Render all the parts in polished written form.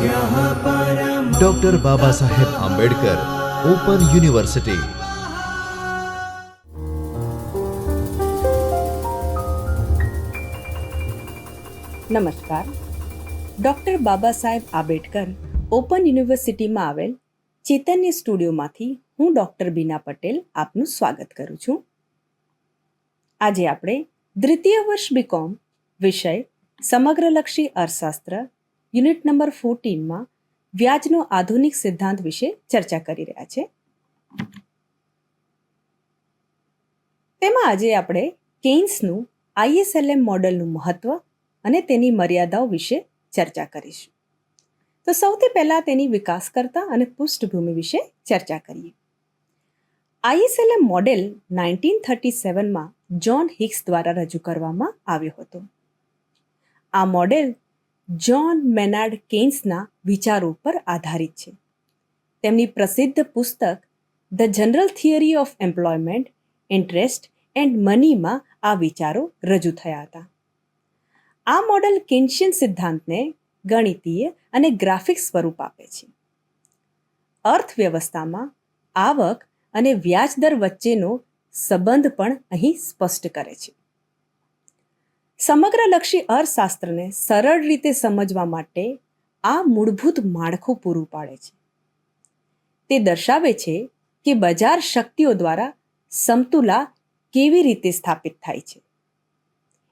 Doctor Baba Saheb Ambedkar open university. નમસ્કાર. Doctor Baba Saheb Ambedkar open યુનિવર્સિટીમાં આવેલ ચૈતન્ય સ્ટુડિયોમાંથી હું ડૉક્ટર બીના પટેલ આપનું સ્વાગત કરું છું. આજે આપણે દ્વિતીય વર્ષ બીકોમ વિષય સમગ્રલક્ષી અર્થશાસ્ત્ર યુનિટ નંબર 14માં વ્યાજનો આધુનિક સિદ્ધાંત વિશે ચર્ચા કરી રહ્યા છે. તેમાં આજે આપણે કેઇન્સનું ISLM મોડલનું મહત્વ અને તેની મર્યાદાઓ વિશે ચર્ચા કરીશું. તો સૌથી પહેલાં તેની વિકાસકર્તા અને પૃષ્ઠભૂમિ વિશે ચર્ચા કરીએ. ISLM મોડેલ 1937માં જ્હોન હિક્સ દ્વારા રજૂ કરવામાં આવ્યો હતો. આ મોડેલ જ્હોન મેનાર્ડ કેઇન્સના વિચારો પર આધારિત છે. તેમની પ્રસિદ્ધ પુસ્તક the General Theory of Employment, Interest and મનીમાં આ વિચારો રજૂ થયા હતા. આ મોડેલ કેન્શિયન સિદ્ધાંતને ગણિતીય અને ગ્રાફિક સ્વરૂપ આપે છે. અર્થવ્યવસ્થામાં આવક અને વ્યાજ દર વચ્ચેનો સંબંધ પણ અહીં સ્પષ્ટ કરે છે. સમગ્રલક્ષી અર્થશાસ્ત્રને સરળ રીતે સમજવા માટે આ મૂળભૂત માળખું પૂરું પાડે છે. તે દર્શાવે છે કે બજાર શક્તિઓ દ્વારા સમતુલા કેવી રીતે સ્થાપિત થાય છે.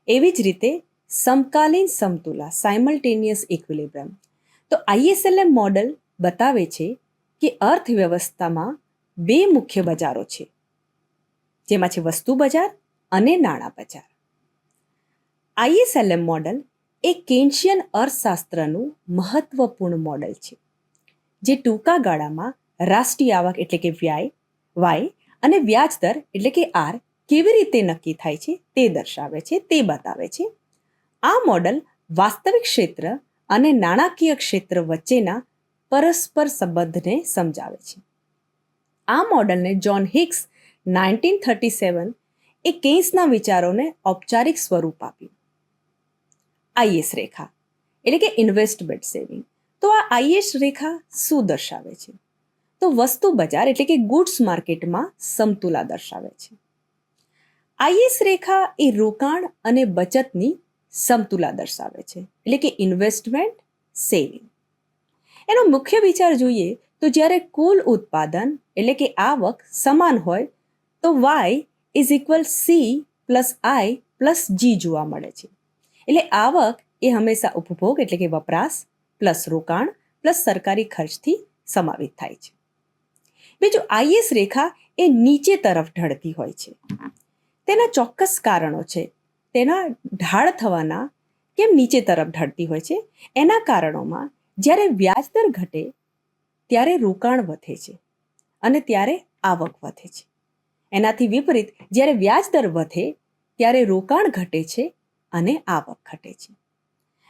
એવી જ રીતે સમકાલીન સમતુલા સાયમલ્ટેનિયસ ઇક્વિલિબ્રિયમ. તો ISLM મોડેલ બતાવે છે કે અર્થવ્યવસ્થામાં બે મુખ્ય બજારો છે, જેમાં છે વસ્તુ બજાર અને નાણાં બજાર. ISLM મોડેલ એ કેન્શિયન અર્થશાસ્ત્રનું મહત્વપૂર્ણ મોડેલ છે, જે ટૂંકા ગાળામાં રાષ્ટ્રીય આવક એટલે કે વાય અને વ્યાજ દર એટલે કે આર કેવી રીતે નક્કી થાય છે તે દર્શાવે છે, તે બતાવે છે. આ મોડેલ વાસ્તવિક ક્ષેત્ર અને નાણાકીય ક્ષેત્ર વચ્ચેના પરસ્પર સંબંધને સમજાવે છે. આ મોડેલને જ્હોન હિક્સ 1937 એ કેઇન્સના વિચારોને ઔપચારિક સ્વરૂપ આપ્યું. IS રેખા એટલે કે ઇન્વેસ્ટમેન્ટ સેવિંગ. તો આ IS રેખા શું દર્શાવે છે? તો વસ્તુ બજાર એટલે કે ગુડ્સ માર્કેટમાં સમતુલા દર્શાવે છે. IS રેખા એ રોકાણ અને બચતની સમતુલા દર્શાવે છે, એટલે કે ઇન્વેસ્ટમેન્ટ સેવિંગ. એનો મુખ્ય વિચાર જોઈએ તો જ્યારે કુલ ઉત્પાદન એટલે કે આવક સમાન હોય તો Y=C+I+G જોવા મળે છે. એટલે આવક એ હંમેશા ઉપભોગ એટલે કે વપરાશ પ્લસ રોકાણ પ્લસ સરકારી ખર્ચથી સમાવિત થાય છે. બીજું, IS રેખા એ નીચે તરફ ઢળતી હોય છે. તેના ચોક્કસ કારણો છે. તેના ઢાળ થવાના કેમ નીચે તરફ ઢળતી હોય છે? એના કારણોમાં જ્યારે વ્યાજ દર ઘટે ત્યારે રોકાણ વધે છે અને ત્યારે આવક વધે છે. એનાથી વિપરીત જ્યારે વ્યાજ દર વધે ત્યારે રોકાણ ઘટે છે અને આવક ઘટે છે.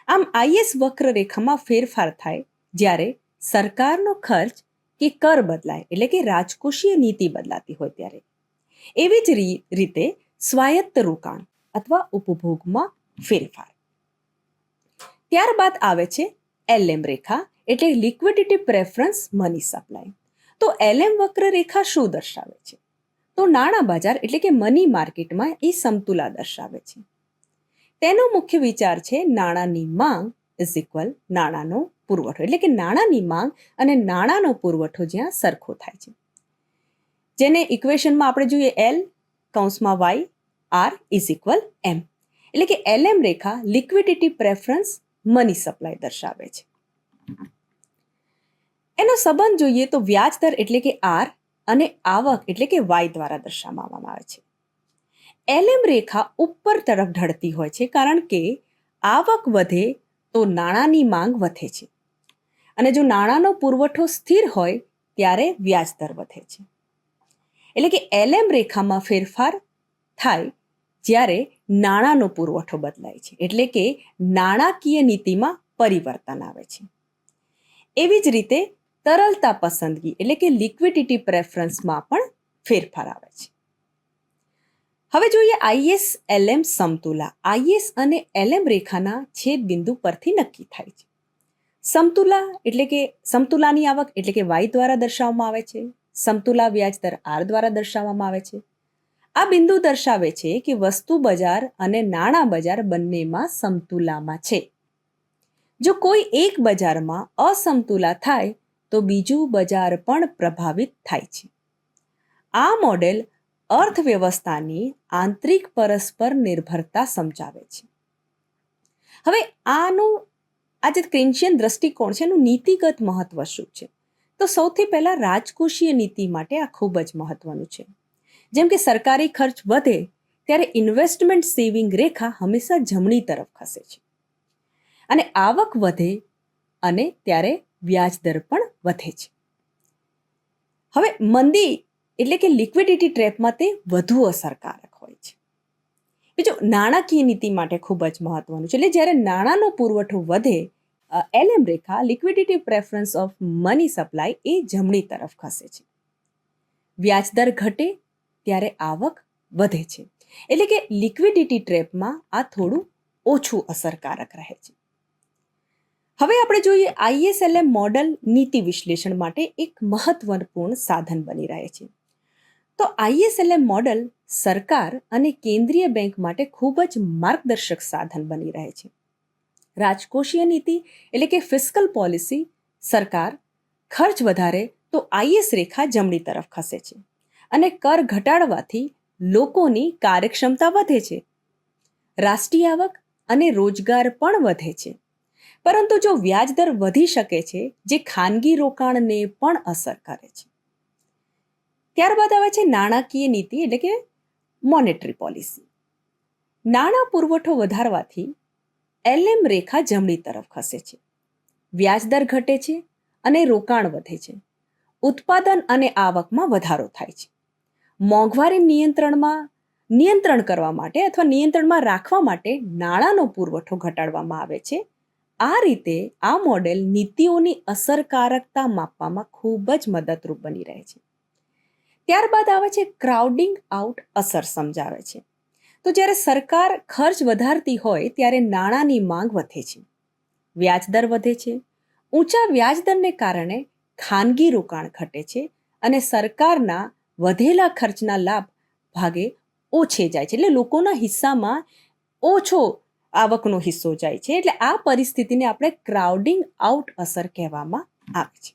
આમ IS વક્ર રેખામાં ફેરફાર થાય જ્યારે સરકારનો ખર્ચ કે કર બદલાય એટલે કે રાજકોષીય નીતિ બદલાતી હોય ત્યારે. એવી જ રીતે સ્વાયત્ત રોકાણ અથવા ઉપભોગમાં ફેરફાર. ત્યારબાદ આવે છે LM રેખા એટલે લિક્વિડિટી પ્રેફરન્સ મની સપ્લાય. તો LM વક્ર રેખા શું દર્શાવે છે? તો નાણાં બજાર એટલે કે મની માર્કેટમાં એ સમતુલા દર્શાવે છે. તેનો મુખ્ય વિચાર છે નાણાંની માંગ નાણાંનો પુરવઠો, એટલે કે નાણાંની માંગ અને નાણાંનો પુરવઠો જ્યાં સરખો થાય છે. જેને ઇક્વેશનમાં આપણે જોઈએ L(Y)R=M. એટલે કે LM રેખા લિક્વિડિટી પ્રેફરન્સ મની સપ્લાય દર્શાવે છે. એનો સંબંધ જોઈએ તો વ્યાજ દર એટલે કે R અને આવક એટલે કે Y દ્વારા દર્શાવવામાં આવે છે. LM રેખા ઉપર તરફ ઢળતી હોય છે કારણ કે આવક વધે તો નાણાંની માંગ વધે છે અને જો નાણાંનો પુરવઠો સ્થિર હોય ત્યારે વ્યાજ દર વધે છે. એટલે કે LM રેખામાં ફેરફાર થાય જ્યારે નાણાંનો પુરવઠો બદલાય છે, એટલે કે નાણાકીય નીતિમાં પરિવર્તન આવે છે. એવી જ રીતે તરલતા પસંદગી એટલે કે લિક્વિડિટી પ્રેફરન્સમાં પણ ફેરફાર આવે છે. હવે જોઈએ IS-LM સમતુલા. IS અને LM રેખાના છેદ બિંદુ પરથી નક્કી થાય છે. સમતુલા એટલે કે સમતુલાની આવક એટલે કે વાય દ્વારા દર્શાવવામાં આવે છે. સમતુલા વ્યાજ દર આર દ્વારા દર્શાવવામાં આવે છે. આ બિંદુ દર્શાવે છે કે વસ્તુ બજાર અને નાણાં બજાર બંનેમાં સમતુલામાં છે. જો કોઈ એક બજારમાં અસમતુલા થાય તો બીજું બજાર પણ પ્રભાવિત થાય છે. આ મોડેલ અર્થવ્યવસ્થાની આંતરિક પરસ્પર નિર્ભરતા સમજાવે છે. હવે આ જે કેન્શિયન દ્રષ્ટિકોણ છે એનું નીતિગત મહત્વ શું છે? તો સૌથી પહેલા રાજકોષીય નીતિ માટે આ ખૂબ જ મહત્વનું છે. જેમ કે સરકારી ખર્ચ વધે ત્યારે ઇન્વેસ્ટમેન્ટ સેવિંગ રેખા હંમેશા જમણી તરફ ખસે છે અને આવક વધે અને ત્યારે વ્યાજ દર પણ વધે છે. હવે મંદી એટલે કે લિક્વિડિટી ટ્રેપમાં તે વધુ અસરકારક હોય છે. બીજું નાણાકીય નીતિ માટે ખૂબ જ મહત્વનું છે. એટલે જ્યારે નાણાંનો પુરવઠો વધે એલએમ રેખા liquidity preference of money supply એ જમણી તરફ ખસે છે. વ્યાજ દર ઘટે ત્યારે આવક વધે છે. એટલે કે લિક્વિડિટી ટ્રેપમાં આ થોડું ઓછું અસરકારક રહે છે. હવે આપણે જોઈએ આઈએસએલએમ મોડલ નીતિ વિશ્લેષણ માટે એક મહત્વપૂર્ણ સાધન બની રહે છે. તો આઈએસએલએમ મોડલ સરકાર અને કેન્દ્રીય બેંક માટે ખૂબ જ માર્ગદર્શક સાધન બની રહે છે. રાજકોષીય નીતિ એટલે કે ફિસ્કલ પોલિસી, સરકાર ખર્ચ વધારે તો આઈએસ રેખા જમણી તરફ ખસે છે અને કર ઘટાડવાથી લોકોની કાર્યક્ષમતા વધે છે. રાષ્ટ્રીય આવક અને રોજગાર પણ વધે છે. પરંતુ જો વ્યાજ દર વધી શકે છે જે ખાનગી રોકાણને પણ અસર કરે છે. ત્યારબાદ આવે છે નાણાકીય નીતિ એટલે કે મોનેટરી પોલિસી. નાણાં પુરવઠો વધારવાથી એલએમ રેખા જમણી તરફ ખસે છે. વ્યાજ દર ઘટે છે અને રોકાણ વધે છે. ઉત્પાદન અને આવકમાં વધારો થાય છે. મોંઘવારી નિયંત્રણ કરવા માટે અથવા નિયંત્રણમાં રાખવા માટે નાણાંનો પુરવઠો ઘટાડવામાં આવે છે. આ રીતે આ મોડેલ નીતિઓની અસરકારકતા માપવામાં ખૂબ જ મદદરૂપ બની રહે છે. ત્યારબાદ આવે છે ક્રાઉડિંગ આઉટ અસર સમજાવે છે. તો જ્યારે સરકાર ખર્ચ વધારતી હોય ત્યારે નાણાંની માંગ વધે છે, વ્યાજ દર વધે છે. ઊંચા વ્યાજ દરને કારણે ખાનગી રોકાણ ઘટે છે અને સરકારના વધેલા ખર્ચના લાભ ભાગે ઓછે જાય છે. એટલે લોકોના હિસ્સામાં ઓછો આવકનો હિસ્સો જાય છે. એટલે આ પરિસ્થિતિને આપણે ક્રાઉડિંગ આઉટ અસર કહેવામાં આવે છે.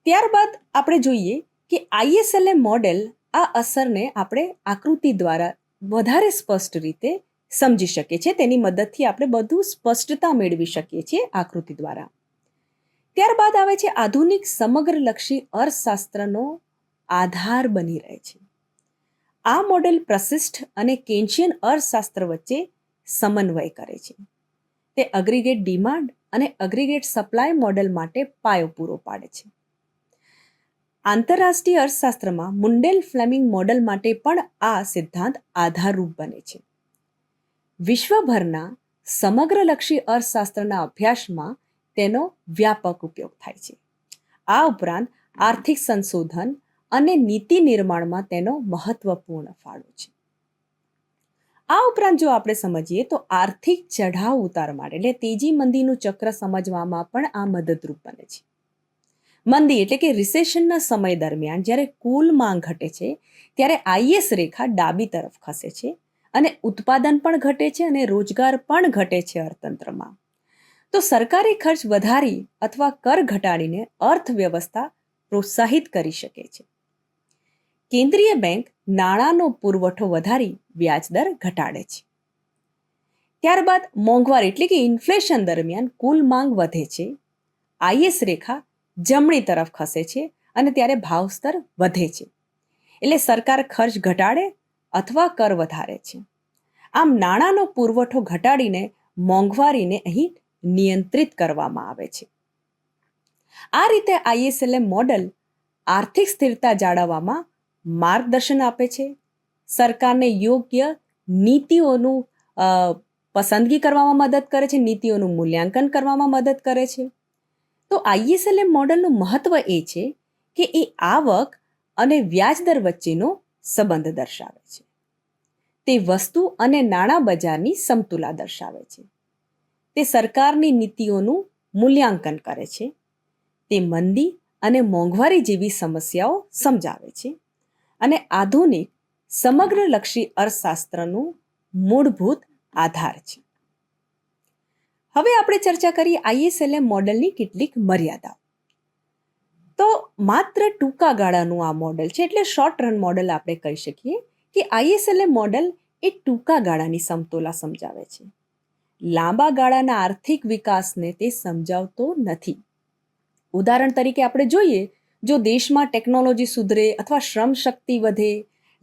ત્યારબાદ આપણે જોઈએ કે આઈએસએલએમ મોડેલ આ અસરને આપણે આકૃતિ દ્વારા વધારે સ્પષ્ટ રીતે સમજી શકીએ છીએ. તેની મદદથી આપણે બધું સ્પષ્ટતા મેળવી શકીએ છીએ આકૃતિ દ્વારા. ત્યારબાદ આવે છે આધુનિક સમગ્રલક્ષી અર્થશાસ્ત્રનો આધાર બની રહે છે. આ મોડેલ પ્રશિષ્ટ અને કેન્શિયન અર્થશાસ્ત્ર વચ્ચે સમન્વય કરે છે. તે અગ્રીગેટ ડિમાન્ડ અને અગ્રીગેટ સપ્લાય મોડેલ માટે પાયો પૂરો પાડે છે. આંતરરાષ્ટ્રીય અર્થશાસ્ત્રમાં મુન્ડેલ ફ્લેમિંગ મોડેલ માટે પણ આ સિદ્ધાંત આધારરૂપ બને છે. વિશ્વભરના સમગ્રલક્ષી અર્થશાસ્ત્રના અભ્યાસમાં તેનો વ્યાપક ઉપયોગ થાય છે. આ ઉપરાંત આર્થિક સંશોધન અને નીતિ નિર્માણમાં તેનો મહત્વપૂર્ણ ફાળો છે. આ ઉપરાંત જો આપણે સમજીએ તો આર્થિક ચઢાવ ઉતાર માટે એટલે તેજી મંદીનું ચક્ર સમજવામાં પણ આ મદદરૂપ બને છે. મંદી એટલે કે રિસેશનના સમય દરમિયાન જ્યારે કુલ માંગ ઘટે છે ત્યારે આઈએસ રેખા ડાબી તરફ ખસે છે અને ઉત્પાદન પણ ઘટે છે અને રોજગાર પણ ઘટે છે અર્થતંત્રમાં. તો સરકારી ખર્ચ વધારી અથવા કર ઘટાડીને અર્થવ્યવસ્થા પ્રોત્સાહિત કરી શકે છે. કેન્દ્રીય બેંક નાણાંનો પુરવઠો વધારી વ્યાજ દર ઘટાડે છે. ત્યારબાદ મોંઘવારી એટલે કે ઇન્ફ્લેશન દરમિયાન કુલ માંગ વધે છે, આઈએસ રેખા જમણી તરફ ખસે છે અને ત્યારે ભાવ સ્તર વધે છે. એટલે સરકાર ખર્ચ ઘટાડે અથવા કર વધારે છે. આમ નાણાંનો પુરવઠો ઘટાડીને મોંઘવારીને અહીં નિયંત્રિત કરવામાં આવે છે. આ રીતે આઈએસએલએમ મોડેલ આર્થિક સ્થિરતા જાળવવામાં માર્ગદર્શન આપે છે, સરકારને યોગ્ય નીતિઓનું પસંદગી કરવામાં મદદ કરે છે, નીતિઓનું મૂલ્યાંકન કરવામાં મદદ કરે છે. તો આઈએસએલએમ મોડલનું મહત્વ એ છે કે એ આવક અને વ્યાજ દર વચ્ચેનો સંબંધ દર્શાવે છે. તે વસ્તુ અને નાણાં બજારની સમતુલા દર્શાવે છે. તે તે સરકારની નીતિઓનું મૂલ્યાંકન કરે છે. તે મંદી અને મોંઘવારી જેવી સમસ્યાઓ સમજાવે છે અને આધુનિક સમગ્રલક્ષી અર્થશાસ્ત્રનું મૂળભૂત આધાર છે. હવે આપણે ચર્ચા કરીએ ISLM મોડેલની કેટલીક મર્યાદાઓ. તો માત્ર ટૂંકા ગાળાનું આ મોડેલ છે, એટલે શોર્ટ રન મોડેલ આપણે કહી શકીએ કે ISLM મોડેલ એ ટૂંકા ગાળાની સમતોલા સમજાવે છે. લાંબા ગાળાના આર્થિક વિકાસને તે સમજાવતો નથી. ઉદાહરણ તરીકે આપણે જોઈએ, જો દેશમાં ટેકનોલોજી સુધરે અથવા શ્રમ શક્તિ વધે,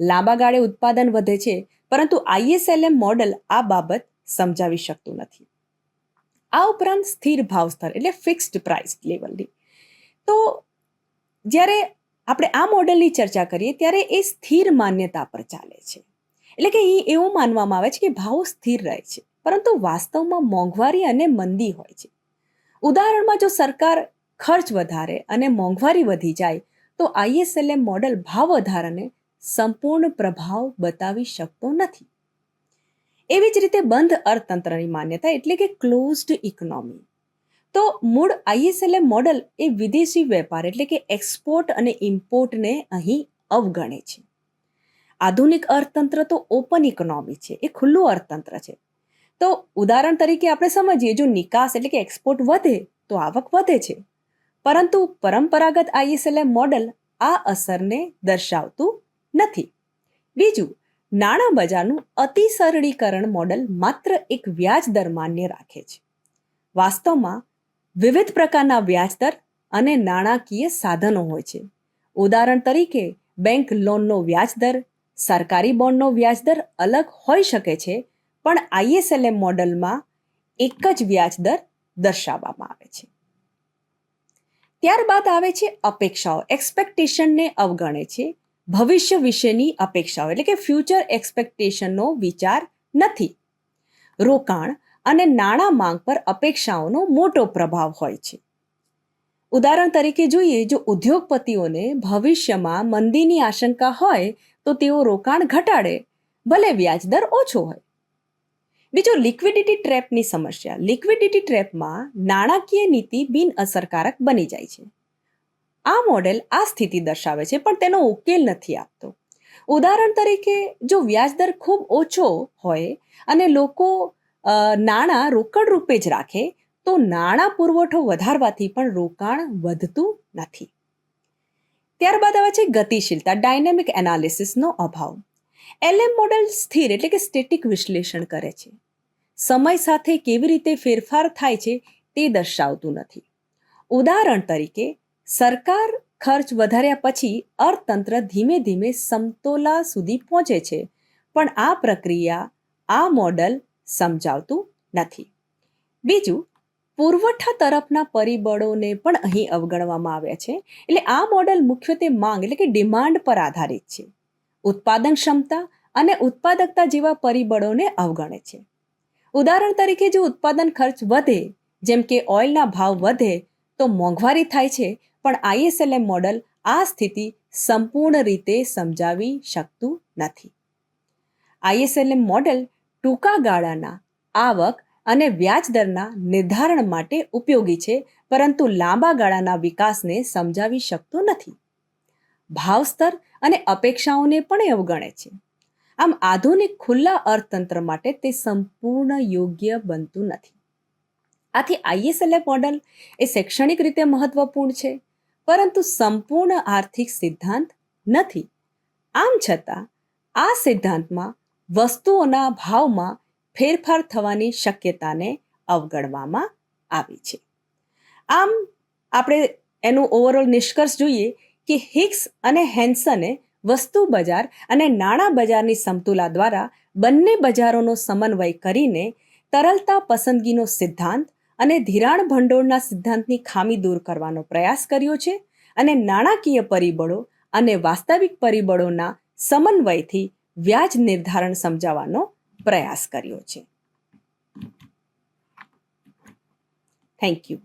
લાંબા ગાળે ઉત્પાદન વધે છે, પરંતુ ISLM મોડેલ આ બાબત સમજાવી શકતું નથી. આ ઉપરાંત સ્થિર ભાવ સ્તર એટલે ફિક્સ્ડ પ્રાઇસ લેવલની, તો જ્યારે આપણે આ મોડેલની ચર્ચા કરીએ ત્યારે એ સ્થિર માન્યતા પર ચાલે છે. એટલે કે એવું માનવામાં આવે છે કે ભાવ સ્થિર રહે છે, પરંતુ વાસ્તવમાં મોંઘવારી અને મંદી હોય છે. ઉદાહરણમાં જો સરકાર ખર્ચ વધારે અને મોંઘવારી વધી જાય તો ISLM મોડેલ ભાવ વધારાને સંપૂર્ણ પ્રભાવ બતાવી શકતો નથી. એવી જ રીતે બંધ અર્થતંત્રની માન્યતા એટલે કે ક્લોઝડ ઇકોનોમી. તો મૂળ ISLM મોડેલ એ વિદેશી વેપાર એટલે કે એક્સપોર્ટ અને ઇમ્પોર્ટને અહીં અવગણે છે. આધુનિક અર્થતંત્ર તો ઓપન ઇકોનોમી છે, એ ખુલ્લું અર્થતંત્ર છે. તો ઉદાહરણ તરીકે આપણે સમજીએ, જો નિકાસ એટલે કે એક્સપોર્ટ વધે તો આવક વધે છે, પરંતુ પરંપરાગત ISLM મોડેલ આ અસરને દર્શાવતું નથી. બીજું, નાણાં બજારનું અતિ સરળીકરણ મોડેલ માત્ર એક વ્યાજ દર માન્ય રાખે છે. વાસ્તવમાં વિવિધ પ્રકારના વ્યાજ દર અને નાણાકીય સાધનો હોય છે. ઉદાહરણ તરીકે બેંક લોનનો વ્યાજ દર, સરકારી બોન્ડનો વ્યાજ દર અલગ હોઈ શકે છે, પણ ISLM મોડેલમાં એક જ વ્યાજ દર દર્શાવવામાં આવે છે. ત્યારબાદ આવે છે અપેક્ષાઓ, એક્સપેક્ટેશનને અવગણે છે. ભવિષ્ય વિશેની અપેક્ષાઓ એટલે કે ફ્યુચર એક્સપેક્ટેશનનો વિચાર નથી. રોકાણ અને નાણાં માંગ પર અપેક્ષાઓનો મોટો પ્રભાવ હોય છે. ઉદાહરણ તરીકે જોઈએ, જો ઉદ્યોગપતિઓને ભવિષ્યમાં મંદીની આશંકા હોય તો તેઓ રોકાણ ઘટાડે, ભલે વ્યાજ દર ઓછો હોય. બીજો, લિક્વિડિટી ટ્રેપની સમસ્યા. લિક્વિડિટી ટ્રેપમાં નાણાકીય નીતિ બિનઅસરકારક બની જાય છે. આ મોડેલ આ સ્થિતિ દર્શાવે છે, પણ તેનો ઉકેલ નથી આપતો. ઉદાહરણ તરીકે જો વ્યાજ દર ખૂબ ઓછો હોય અને લોકો નાણાં રોકડ રૂપે જ રાખે તો નાણાં પુરવઠો વધારવાથી પણ રોકાણ વધતું નથી. ત્યારબાદ આવે છે ગતિશીલતા, ડાયનેમિક એનાલિસિસનો અભાવ. LM મોડેલ સ્થિર એટલે કે સ્ટેટિક વિશ્લેષણ કરે છે. સમય સાથે કેવી રીતે ફેરફાર થાય છે તે દર્શાવતું નથી. ઉદાહરણ તરીકે સરકાર ખર્ચ વધાર્યા પછી અર્થતંત્ર ધીમે ધીમે સમતોલા સુધી પહોંચે છે, પણ આ પ્રક્રિયા આ મોડેલ સમજાવતું નથી. બીજું, પુરવઠા તરફના પરિબળોને પણ અહીં અવગણવામાં આવ્યા છે. એટલે આ મોડેલ મુખ્યત્વે માંગ એટલે કે ડિમાન્ડ પર આધારિત છે. ઉત્પાદન ક્ષમતા અને ઉત્પાદકતા જેવા પરિબળોને અવગણે છે. ઉદાહરણ તરીકે જો ઉત્પાદન ખર્ચ વધે, જેમ કે ઓઇલના ભાવ વધે તો મોંઘવારી થાય છે, પણ ISLM મોડેલ આ સ્થિતિ સંપૂર્ણ રીતે સમજાવી શકતું નથી. ISLM મોડેલ ટૂંકા ગાળાના આવક અને વ્યાજ દરના નિર્ધારણ માટે ઉપયોગી છે, પરંતુ લાંબા ગાળાના વિકાસને સમજાવી શકતું નથી. ભાવ સ્તર અને અપેક્ષાઓને પણ અવગણે છે. આમ આધુનિક ખુલ્લા અર્થતંત્ર માટે તે સંપૂર્ણ યોગ્ય બનતું નથી. આથી ISLM મોડેલ એ શૈક્ષણિક રીતે મહત્વપૂર્ણ છે, પરંતુ સંપૂર્ણ આર્થિક સિદ્ધાંત નથી. આમ છતાં આ સિદ્ધાંતમાં વસ્તુઓના ભાવમાં ફેરફાર થવાની શક્યતાને અવગણવામાં આવી છે. આમ આપણે એનું ઓવરઓલ નિષ્કર્ષ જોઈએ કે હિક્સ અને હેન્સને વસ્તુ બજાર અને નાણાં બજારની સમતુલા દ્વારા બંને બજારોનો સમન્વય કરીને તરલતા પસંદગીનો સિદ્ધાંત અને ધિરાણ ભંડોળના સિદ્ધાંતની ખામી દૂર કરવાનો પ્રયાસ કર્યો છે અને નાણાકીય પરિબળો અને વાસ્તવિક પરિબળોના સમન્વયથી વ્યાજ નિર્ધારણ સમજાવવાનો પ્રયાસ કર્યો છે. Thank you.